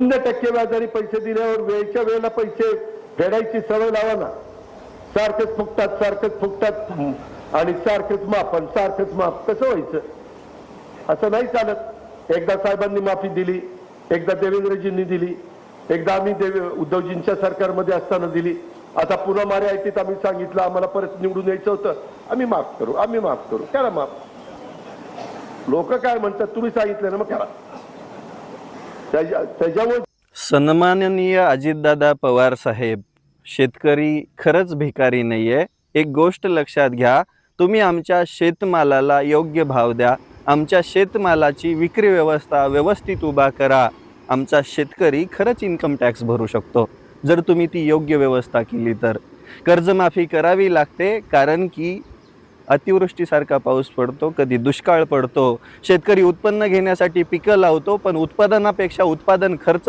0% व्याजाने पैसे दिल्यावर वेळच्या वेळेला पैसे फेडायची सवय लावा ना. सारखंच फुकटात आणि सारखंच माफ कसं व्हायचं? असं नाही चालत. एकदा साहेबांनी माफी दिली, एकदा देवेंद्रजींनी दिली, एकदा आम्ही उद्धवजींच्या सरकारमध्ये असताना दिली. आता पुन्हा मारे ऐटीत आम्ही सांगितलं आम्हाला परत निवडून यायचं होतं, आम्ही माफ करू. करा माफ. लोक काय म्हणतात तुम्ही सांगितलं ना, मग करा. त्याच्यामुळे सन्माननीय अजितदादा पवार साहेब, शेतकरी खरंच भिकारी नाहीये. एक गोष्ट लक्षात घ्या, तुम्ही आमच्या शेतमालाला योग्य भाव द्या, आमच्या शेतमालाची विक्री व्यवस्था व्यवस्थित उभा करा. आमचा शेतकरी खरंच इन्कम टॅक्स भरू शकतो जर तुम्ही ती योग्य व्यवस्था केली तर. कर्जमाफी करावी लागते, कारण की अतिवृष्टीसारखा पाऊस पडतो, कधी दुष्काळ पडतो. शेतकरी उत्पन्न घेण्यासाठी पिकं लावतो, पण उत्पादनापेक्षा उत्पादन खर्च